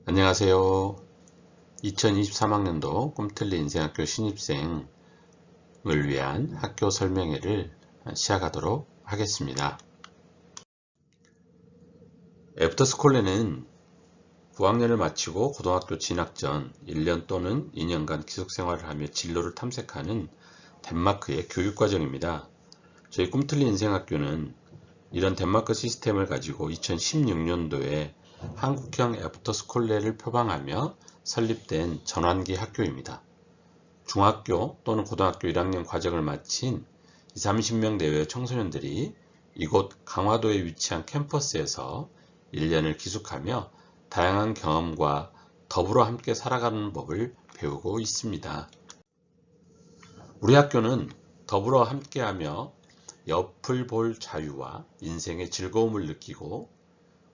안녕하세요. 2023학년도 꿈틀리 인생학교 신입생을 위한 학교 설명회를 시작하도록 하겠습니다. 애프터스쿨에는 9학년을 마치고 고등학교 진학 전 1년 또는 2년간 기숙생활을 하며 진로를 탐색하는 덴마크의 교육과정입니다. 저희 꿈틀리 인생학교는 이런 덴마크 시스템을 가지고 2016년도에 한국형 애프터스쿨레를 표방하며 설립된 전환기 학교입니다. 중학교 또는 고등학교 1학년 과정을 마친 30명 내외의 청소년들이 이곳 강화도에 위치한 캠퍼스에서 1년을 기숙하며 다양한 경험과 더불어 함께 살아가는 법을 배우고 있습니다. 우리 학교는 더불어 함께하며 옆을 볼 자유와 인생의 즐거움을 느끼고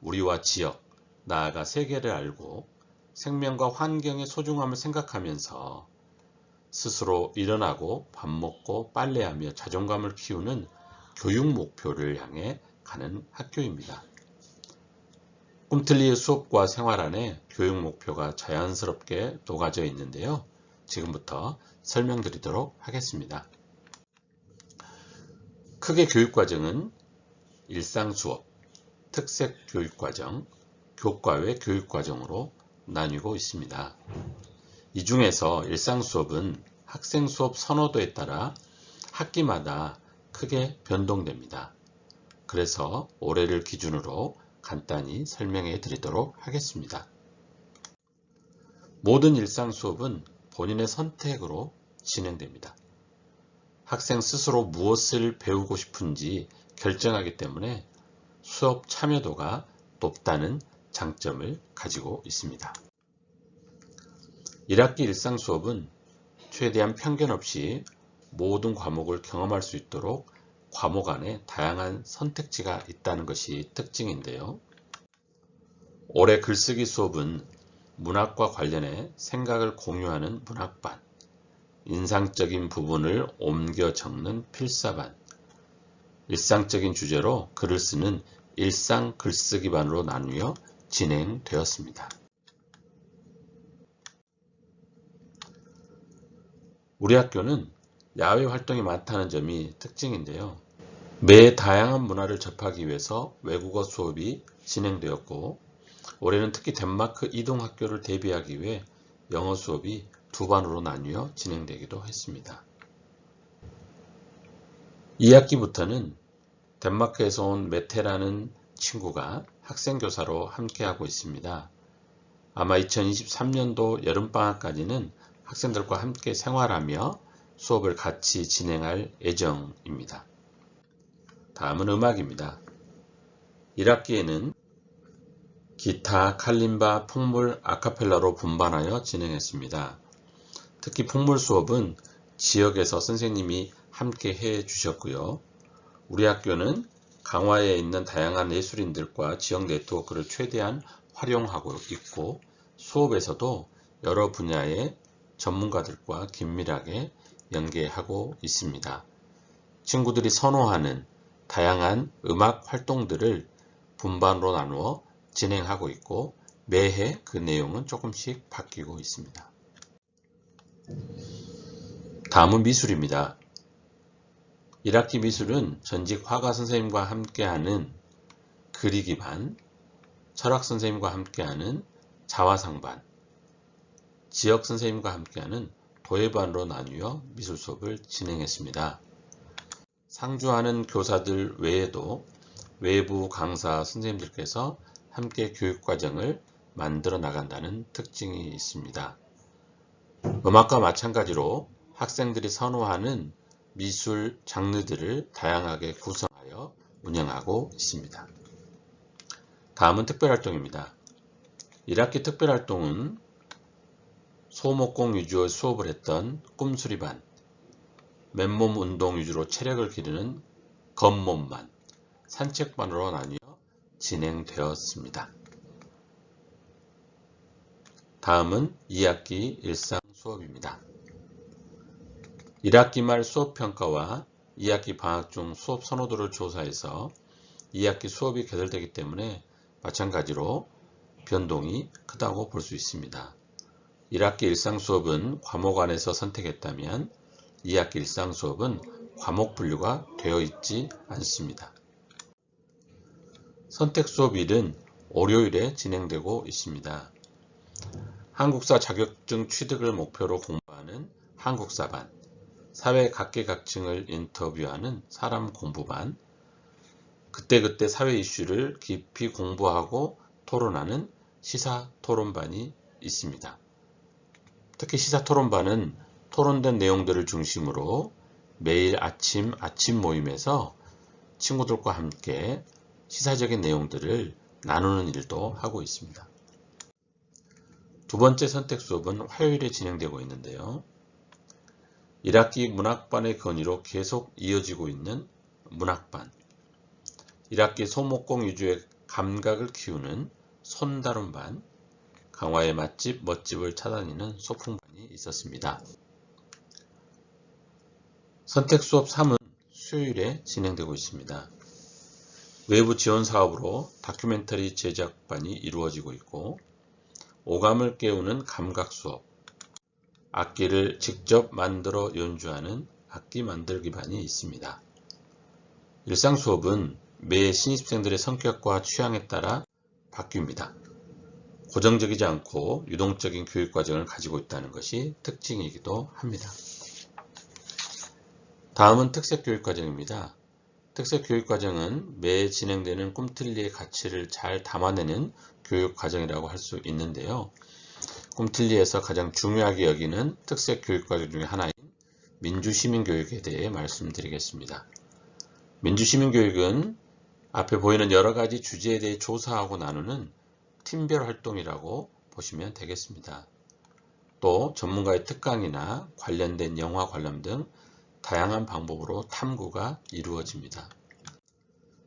우리와 지역, 나아가 세계를 알고 생명과 환경의 소중함을 생각하면서 스스로 일어나고 밥 먹고 빨래하며 자존감을 키우는 교육 목표를 향해 가는 학교입니다. 꿈틀리의 수업과 생활 안에 교육 목표가 자연스럽게 녹아져 있는데요. 지금부터 설명드리도록 하겠습니다. 크게 교육과정은 일상수업, 특색교육과정, 교과외 교육과정으로 나뉘고 있습니다. 이 중에서 일상수업은 학생 수업 선호도에 따라 학기마다 크게 변동됩니다. 그래서 올해를 기준으로 간단히 설명해 드리도록 하겠습니다. 모든 일상수업은 본인의 선택으로 진행됩니다. 학생 스스로 무엇을 배우고 싶은지 결정하기 때문에 수업 참여도가 높다는 장점을 가지고 있습니다. 1학기 일상 수업은 최대한 편견 없이 모든 과목을 경험할 수 있도록 과목 안에 다양한 선택지가 있다는 것이 특징인데요. 올해 글쓰기 수업은 문학과 관련해 생각을 공유하는 문학반, 인상적인 부분을 옮겨 적는 필사반, 일상적인 주제로 글을 쓰는 일상 글쓰기반으로 나누어 진행되었습니다. 우리 학교는 야외 활동이 많다는 점이 특징인데요. 매 다양한 문화를 접하기 위해서 외국어 수업이 진행되었고 올해는 특히 덴마크 이동 학교를 대비하기 위해 영어 수업이 두 반으로 나뉘어 진행되기도 했습니다. 2학기부터는 덴마크에서 온 메테라는 친구가 학생교사로 함께하고 있습니다. 아마 2023년도 여름방학까지는 학생들과 함께 생활하며 수업을 같이 진행할 예정입니다. 다음은 음악입니다. 1학기에는 기타, 칼림바, 풍물, 아카펠라로 분반하여 진행했습니다. 특히 풍물 수업은 지역에서 선생님이 함께 해 주셨고요. 우리 학교는 강화에 있는 다양한 예술인들과 지역 네트워크를 최대한 활용하고 있고 수업에서도 여러 분야의 전문가들과 긴밀하게 연계하고 있습니다. 친구들이 선호하는 다양한 음악 활동들을 분반으로 나누어 진행하고 있고 매해 그 내용은 조금씩 바뀌고 있습니다. 다음은 미술입니다. 1학기 미술은 전직 화가 선생님과 함께하는 그리기 반, 철학 선생님과 함께하는 자화상 반, 지역 선생님과 함께하는 도예반으로 나뉘어 미술 수업을 진행했습니다. 상주하는 교사들 외에도 외부 강사 선생님들께서 함께 교육과정을 만들어 나간다는 특징이 있습니다. 음악과 마찬가지로 학생들이 선호하는 미술 장르들을 다양하게 구성하여 운영하고 있습니다. 다음은 특별활동입니다. 1학기 특별활동은 소목공 위주의 수업을 했던 꿈수리반, 맨몸 운동 위주로 체력을 기르는 겉몸반, 산책반으로 나뉘어 진행되었습니다. 다음은 2학기 일상 수업입니다. 1학기 말 수업평가와 2학기 방학 중 수업 선호도를 조사해서 2학기 수업이 개설되기 때문에 마찬가지로 변동이 크다고 볼 수 있습니다. 1학기 일상 수업은 과목 안에서 선택했다면 2학기 일상 수업은 과목 분류가 되어 있지 않습니다. 선택 수업 1은 월요일에 진행되고 있습니다. 한국사 자격증 취득을 목표로 공부하는 한국사반, 사회 각계각층을 인터뷰하는 사람 공부반, 그때그때 사회 이슈를 깊이 공부하고 토론하는 시사 토론반이 있습니다. 특히 시사 토론반은 토론된 내용들을 중심으로 매일 아침 모임에서 친구들과 함께 시사적인 내용들을 나누는 일도 하고 있습니다. 두 번째 선택 수업은 화요일에 진행되고 있는데요. 1학기 문학반의 건의로 계속 이어지고 있는 문학반, 1학기 소목공 위주의 감각을 키우는 손다룬반, 강화의 맛집, 멋집을 찾아내는 소풍반이 있었습니다. 선택 수업 3은 수요일에 진행되고 있습니다. 외부 지원 사업으로 다큐멘터리 제작반이 이루어지고 있고, 오감을 깨우는 감각 수업, 악기를 직접 만들어 연주하는 악기 만들기 반이 있습니다. 일상 수업은 매 신입생들의 성격과 취향에 따라 바뀝니다. 고정적이지 않고 유동적인 교육 과정을 가지고 있다는 것이 특징이기도 합니다. 다음은 특색 교육 과정입니다. 특색 교육 과정은 매 진행되는 꿈틀리의 가치를 잘 담아내는 교육 과정이라고 할 수 있는데요. 꿈틀리에서 가장 중요하게 여기는 특색 교육 과정 중에 하나인 민주시민교육에 대해 말씀드리겠습니다. 민주시민교육은 앞에 보이는 여러 가지 주제에 대해 조사하고 나누는 팀별 활동이라고 보시면 되겠습니다. 또 전문가의 특강이나 관련된 영화 관람 등 다양한 방법으로 탐구가 이루어집니다.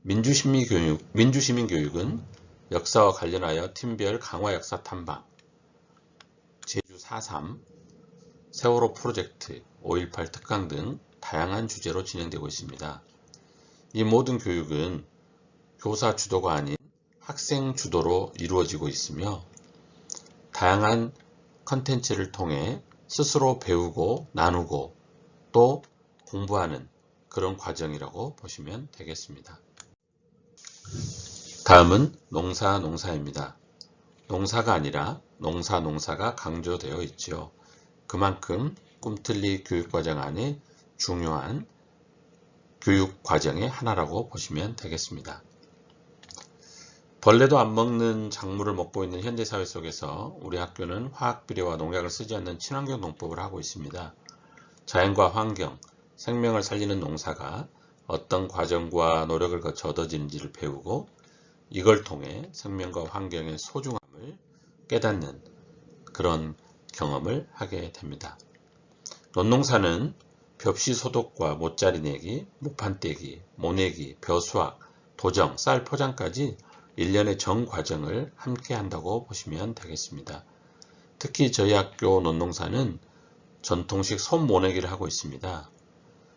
민주시민교육은 역사와 관련하여 팀별 강화 역사 탐방, 제주 4.3, 세월호 프로젝트, 5.18 특강 등 다양한 주제로 진행되고 있습니다. 이 모든 교육은 교사 주도가 아닌 학생 주도로 이루어지고 있으며 다양한 컨텐츠를 통해 스스로 배우고 나누고 또 공부하는 그런 과정이라고 보시면 되겠습니다. 다음은 농사입니다. 농사가 아니라 농사가 강조되어 있죠. 그만큼 꿈틀리 교육과정 안에 중요한 교육과정의 하나라고 보시면 되겠습니다. 벌레도 안 먹는 작물을 먹고 있는 현대사회 속에서 우리 학교는 화학비료와 농약을 쓰지 않는 친환경 농법을 하고 있습니다. 자연과 환경, 생명을 살리는 농사가 어떤 과정과 노력을 거쳐 얻어지는지를 배우고 이걸 통해 생명과 환경의 소중함을 깨닫는 그런 경험을 하게 됩니다. 논농사는 벽시 소독과 못자리 내기, 목판 떼기, 모내기, 벼수확, 도정, 쌀 포장까지 일련의 전 과정을 함께 한다고 보시면 되겠습니다. 특히 저희 학교 논농사는 전통식 손모내기를 하고 있습니다.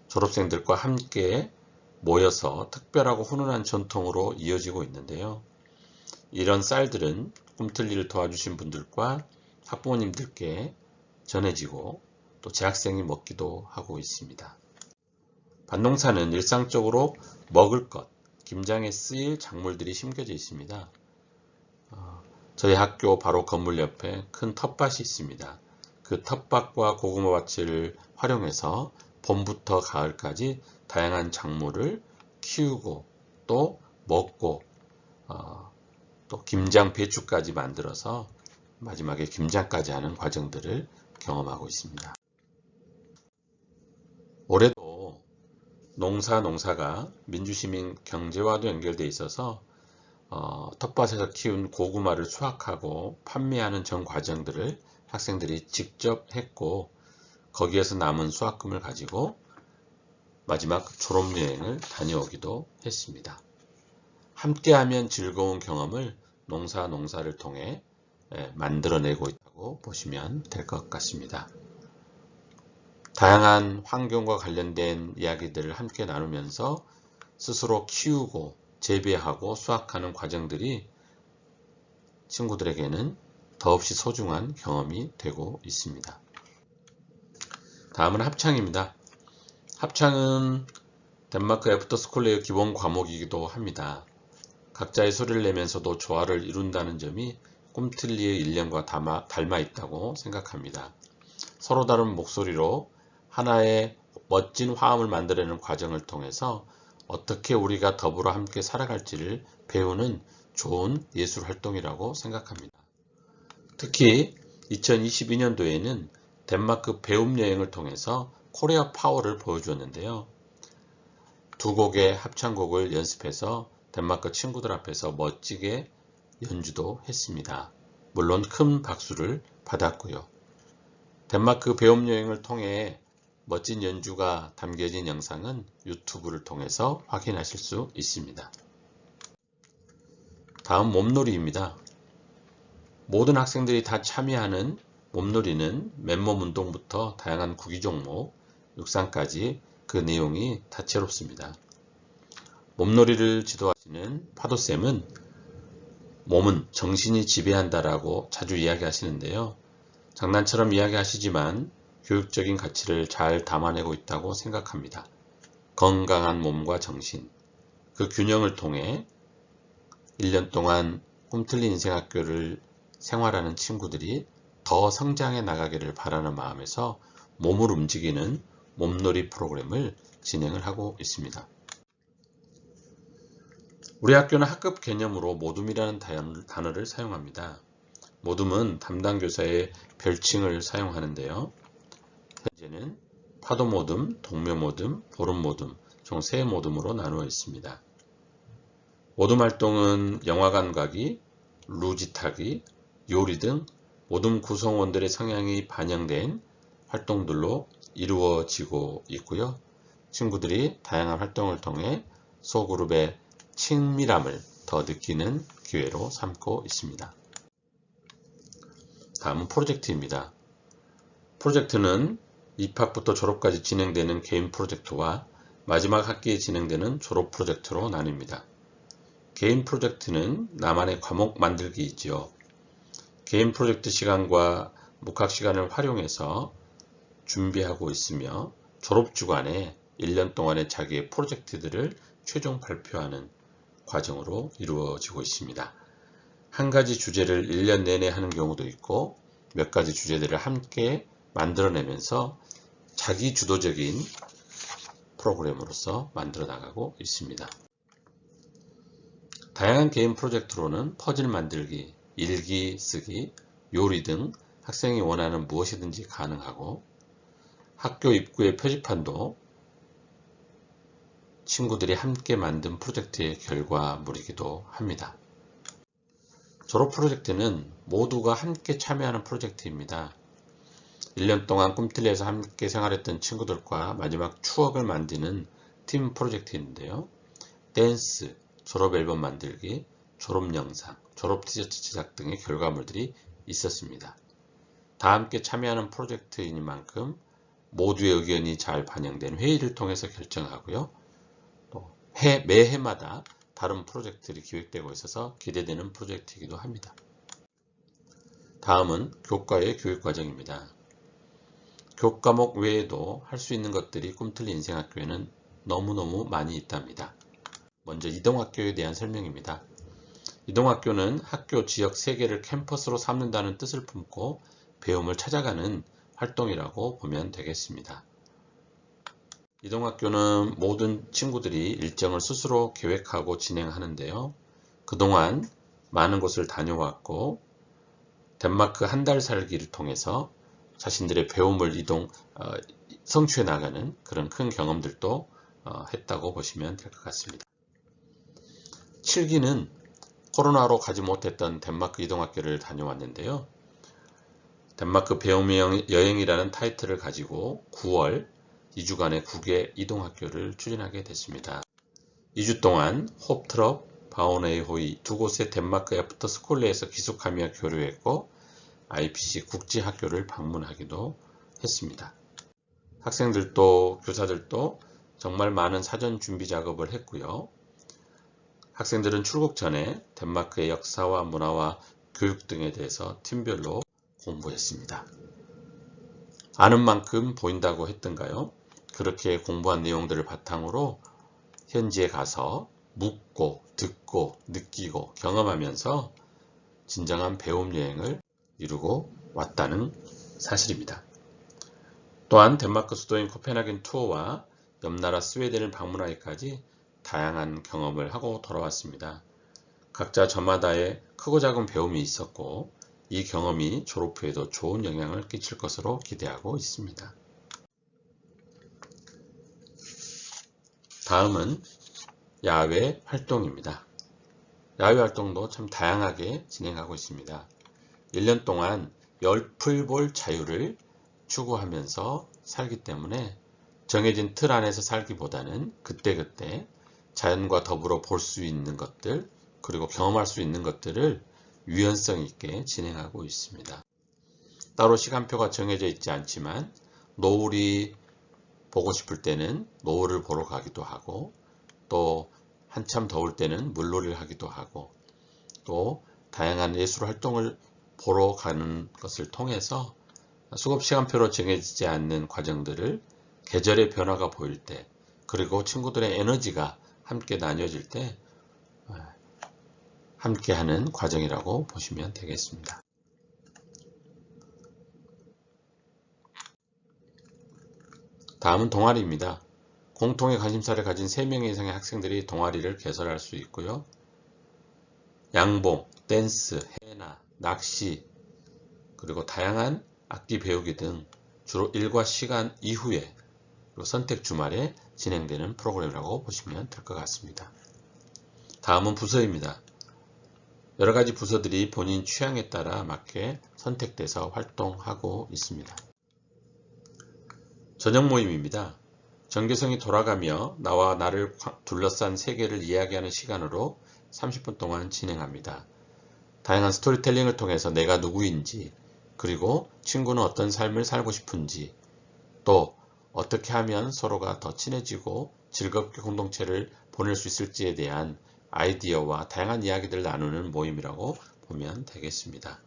졸업생들과 함께 모여서 특별하고 훈훈한 전통으로 이어지고 있는데요. 이런 쌀들은 꿈틀리를 도와주신 분들과 학부모님들께 전해지고 또 재학생이 먹기도 하고 있습니다. 밭농사는 일상적으로 먹을 것, 김장에 쓰일 작물들이 심겨져 있습니다. 저희 학교 바로 건물 옆에 큰 텃밭이 있습니다. 그 텃밭과 고구마밭을 활용해서 봄부터 가을까지 다양한 작물을 키우고 또 먹고 또 김장 배추까지 만들어서 마지막에 김장까지 하는 과정들을 경험하고 있습니다. 올해도 농사가 민주시민 경제와도 연결되어 있어서 텃밭에서 키운 고구마를 수확하고 판매하는 전 과정들을 학생들이 직접 했고 거기에서 남은 수확금을 가지고 마지막 졸업여행을 다녀오기도 했습니다. 함께하면 즐거운 경험을 농사를 통해 만들어내고 있다고 보시면 될 것 같습니다. 다양한 환경과 관련된 이야기들을 함께 나누면서 스스로 키우고 재배하고 수확하는 과정들이 친구들에게는 더없이 소중한 경험이 되고 있습니다. 다음은 합창입니다. 합창은 덴마크 애프터스쿨의 기본 과목이기도 합니다. 각자의 소리를 내면서도 조화를 이룬다는 점이 꿈틀리의 일념과 닮아 있다고 생각합니다. 서로 다른 목소리로 하나의 멋진 화음을 만들어내는 과정을 통해서 어떻게 우리가 더불어 함께 살아갈지를 배우는 좋은 예술 활동이라고 생각합니다. 특히 2022년도에는 덴마크 배움 여행을 통해서 코리아 파워를 보여주었는데요. 두 곡의 합창곡을 연습해서 덴마크 친구들 앞에서 멋지게 연주도 했습니다. 물론 큰 박수를 받았고요. 덴마크 배움 여행을 통해 멋진 연주가 담겨진 영상은 유튜브를 통해서 확인하실 수 있습니다. 다음 몸놀이입니다. 모든 학생들이 다 참여하는 몸놀이는 맨몸 운동부터 다양한 구기 종목, 육상까지 그 내용이 다채롭습니다. 몸놀이를 지도하시는 파도쌤은 몸은 정신이 지배한다라고 자주 이야기하시는데요. 장난처럼 이야기하시지만 교육적인 가치를 잘 담아내고 있다고 생각합니다. 건강한 몸과 정신, 그 균형을 통해 1년 동안 꿈틀린 인생학교를 생활하는 친구들이 더 성장해 나가기를 바라는 마음에서 몸을 움직이는 몸놀이 프로그램을 진행을 하고 있습니다. 우리 학교는 학급 개념으로 모둠이라는 단어를 사용합니다. 모둠은 담당 교사의 별칭을 사용하는데요. 현재는 파도 모둠, 동묘 모둠, 보름 모둠, 총 3모둠으로 나누어 있습니다. 모둠 활동은 영화관 가기, 루지 타기, 요리 등 모둠 구성원들의 성향이 반영된 활동들로 이루어지고 있고요. 친구들이 다양한 활동을 통해 소그룹의 친밀함을 더 느끼는 기회로 삼고 있습니다. 다음은 프로젝트입니다. 프로젝트는 입학부터 졸업까지 진행되는 개인 프로젝트와 마지막 학기에 진행되는 졸업 프로젝트로 나뉩니다. 개인 프로젝트는 나만의 과목 만들기이지요. 개인 프로젝트 시간과 묵학 시간을 활용해서 준비하고 있으며 졸업 주간에 1년 동안의 자기의 프로젝트들을 최종 발표하는 과정으로 이루어지고 있습니다. 한 가지 주제를 1년 내내 하는 경우도 있고 몇 가지 주제들을 함께 만들어내면서 자기 주도적인 프로그램으로서 만들어 나가고 있습니다. 다양한 개인 프로젝트로는 퍼즐 만들기, 일기 쓰기, 요리 등 학생이 원하는 무엇이든지 가능하고 학교 입구의 표지판도 친구들이 함께 만든 프로젝트의 결과물이기도 합니다. 졸업 프로젝트는 모두가 함께 참여하는 프로젝트입니다. 1년 동안 꿈틀리에서 함께 생활했던 친구들과 마지막 추억을 만드는 팀 프로젝트인데요. 댄스, 졸업 앨범 만들기, 졸업 영상, 졸업 티셔츠 제작 등의 결과물들이 있었습니다. 다 함께 참여하는 프로젝트이니만큼 모두의 의견이 잘 반영된 회의를 통해서 결정하고요. 또 매해마다 다른 프로젝트들이 기획되고 있어서 기대되는 프로젝트이기도 합니다. 다음은 교과의 교육과정입니다. 교과목 외에도 할 수 있는 것들이 꿈틀린 인생학교에는 너무너무 많이 있답니다. 먼저 이동학교에 대한 설명입니다. 이동학교는 학교 지역 세계를 캠퍼스로 삼는다는 뜻을 품고 배움을 찾아가는 활동이라고 보면 되겠습니다. 이동학교는 모든 친구들이 일정을 스스로 계획하고 진행하는데요. 그동안 많은 곳을 다녀왔고 덴마크 한 달 살기를 통해서 자신들의 배움을 성취해 나가는 그런 큰 경험들도 했다고 보시면 될 것 같습니다. 7기는 코로나로 가지 못했던 덴마크 이동학교를 다녀왔는데요. 덴마크 배움 여행이라는 타이틀을 가지고 9월 2주간의 국외 이동학교를 추진하게 됐습니다. 2주 동안 홉트럽, 바오네이호이 두 곳의 덴마크 애프터스쿨에서 기숙하며 교류했고 IPC 국제학교를 방문하기도 했습니다. 학생들도 교사들도 정말 많은 사전 준비 작업을 했고요. 학생들은 출국 전에 덴마크의 역사와 문화와 교육 등에 대해서 팀별로 공부했습니다. 아는 만큼 보인다고 했던가요? 그렇게 공부한 내용들을 바탕으로 현지에 가서 묻고 듣고 느끼고 경험하면서 진정한 배움 여행을 이루고 왔다는 사실입니다. 또한 덴마크 수도인 코펜하겐 투어와 옆나라 스웨덴을 방문하기까지 다양한 경험을 하고 돌아왔습니다. 각자 저마다의 크고 작은 배움이 있었고 이 경험이 졸업 후에도 좋은 영향을 끼칠 것으로 기대하고 있습니다. 다음은 야외 활동입니다. 야외 활동도 참 다양하게 진행하고 있습니다. 1년 동안 열풀 볼 자유를 추구하면서 살기 때문에 정해진 틀 안에서 살기보다는 그때그때 자연과 더불어 볼 수 있는 것들 그리고 경험할 수 있는 것들을 유연성 있게 진행하고 있습니다. 따로 시간표가 정해져 있지 않지만 노을이 보고 싶을 때는 노을을 보러 가기도 하고 또 한참 더울 때는 물놀이를 하기도 하고 또 다양한 예술 활동을 보러 가는 것을 통해서 수급 시간표로 정해지지 않는 과정들을 계절의 변화가 보일 때 그리고 친구들의 에너지가 함께 나뉘어질 때 함께하는 과정이라고 보시면 되겠습니다. 다음은 동아리입니다. 공통의 관심사를 가진 3명 이상의 학생들이 동아리를 개설할 수 있고요. 양봉, 댄스, 해나, 낚시, 그리고 다양한 악기 배우기 등 주로 일과 시간 이후에 그리고 선택 주말에 진행되는 프로그램이라고 보시면 될 것 같습니다. 다음은 부서입니다. 여러가지 부서들이 본인 취향에 따라 맞게 선택돼서 활동하고 있습니다. 저녁 모임입니다. 전교생이 돌아가며 나와 나를 둘러싼 세계를 이야기하는 시간으로 30분 동안 진행합니다. 다양한 스토리텔링을 통해서 내가 누구인지 그리고 친구는 어떤 삶을 살고 싶은지 또 어떻게 하면 서로가 더 친해지고 즐겁게 공동체를 보낼 수 있을지에 대한 아이디어와 다양한 이야기들을 나누는 모임이라고 보면 되겠습니다.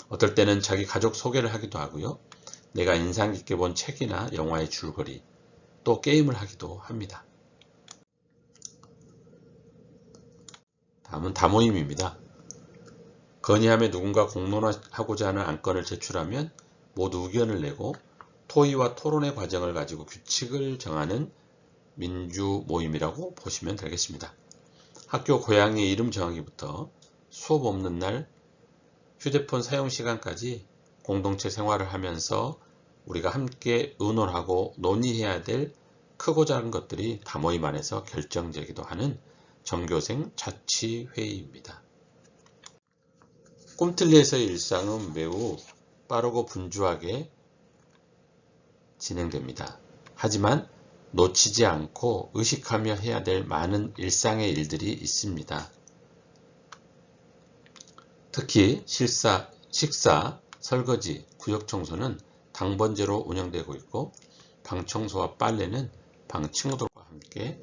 어떨 때는 자기 가족 소개를 하기도 하고요. 내가 인상 깊게 본 책이나 영화의 줄거리, 또 게임을 하기도 합니다. 다음은 다모임입니다. 건의함에 누군가 공론화하고자 하는 안건을 제출하면 모두 의견을 내고 토의와 토론의 과정을 가지고 규칙을 정하는 민주 모임이라고 보시면 되겠습니다. 학교 고양이 이름 정하기부터 수업 없는 날 휴대폰 사용 시간까지 공동체 생활을 하면서 우리가 함께 의논하고 논의해야 될 크고 작은 것들이 다모임 안에서 결정되기도 하는 전교생 자치회의입니다. 꿈틀리에서의 일상은 매우 빠르고 분주하게 진행됩니다. 하지만 놓치지 않고 의식하며 해야 될 많은 일상의 일들이 있습니다. 특히 식사, 설거지, 구역 청소는 당번제로 운영되고 있고 방 청소와 빨래는 방 친구들과 함께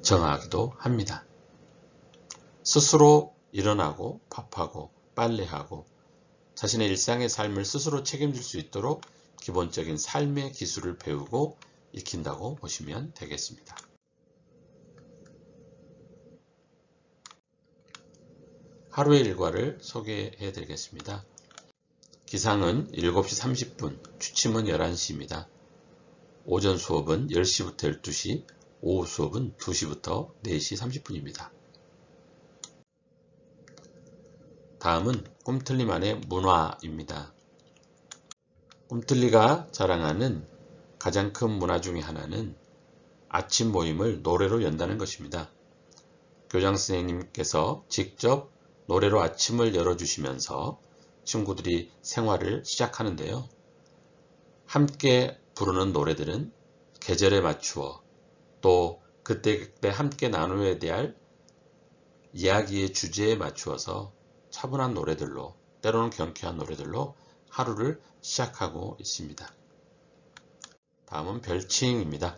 정하기도 합니다. 스스로 일어나고 밥하고 빨래하고 자신의 일상의 삶을 스스로 책임질 수 있도록 기본적인 삶의 기술을 배우고 익힌다고 보시면 되겠습니다. 하루의 일과를 소개해 드리겠습니다. 기상은 7시 30분, 취침은 11시입니다. 오전 수업은 10시부터 12시, 오후 수업은 2시부터 4시 30분입니다. 다음은 꿈틀림 안의 문화입니다. 꿈틀리가 자랑하는 가장 큰 문화 중의 하나는 아침 모임을 노래로 연다는 것입니다. 교장 선생님께서 직접 노래로 아침을 열어주시면서 친구들이 생활을 시작하는데요. 함께 부르는 노래들은 계절에 맞추어 또 그때그때 함께 나누어야 될 이야기의 주제에 맞추어서 차분한 노래들로 때로는 경쾌한 노래들로 하루를 시작하고 있습니다. 다음은 별칭입니다.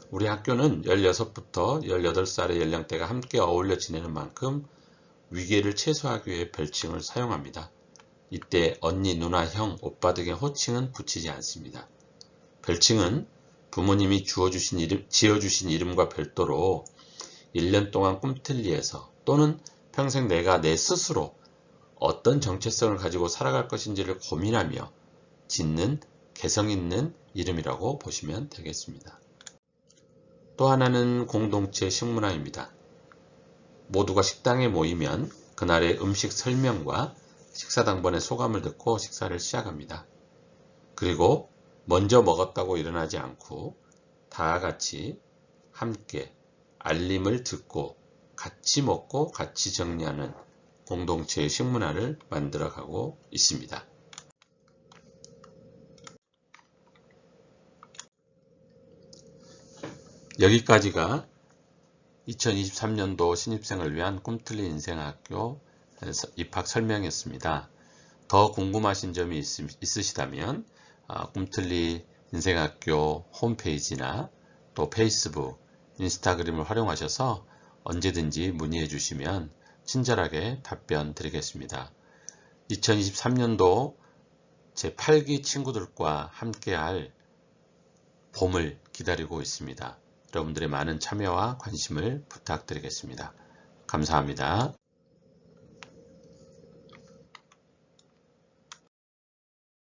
우리 학교는 16부터 18살의 연령대가 함께 어울려 지내는 만큼 위계를 최소화하기 위해 별칭을 사용합니다. 이때 언니, 누나, 형, 오빠 등의 호칭은 붙이지 않습니다. 별칭은 부모님이 지어주신 이름과 별도로 1년 동안 꿈틀리에서 또는 평생 내가 내 스스로 어떤 정체성을 가지고 살아갈 것인지를 고민하며 짓는 개성 있는 이름이라고 보시면 되겠습니다. 또 하나는 공동체 식문화입니다. 모두가 식당에 모이면 그날의 음식 설명과 식사 당번의 소감을 듣고 식사를 시작합니다. 그리고 먼저 먹었다고 일어나지 않고 다 같이 함께 알림을 듣고 같이 먹고 같이 정리하는 공동체의 식문화를 만들어가고 있습니다. 여기까지가 2023년도 신입생을 위한 꿈틀리 인생학교 입학 설명이었습니다. 더 궁금하신 점이 있으시다면 꿈틀리 인생학교 홈페이지나 또 페이스북, 인스타그램을 활용하셔서 언제든지 문의해 주시면 친절하게 답변 드리겠습니다. 2023년도 제8기 친구들과 함께할 봄을 기다리고 있습니다. 여러분들의 많은 참여와 관심을 부탁드리겠습니다. 감사합니다.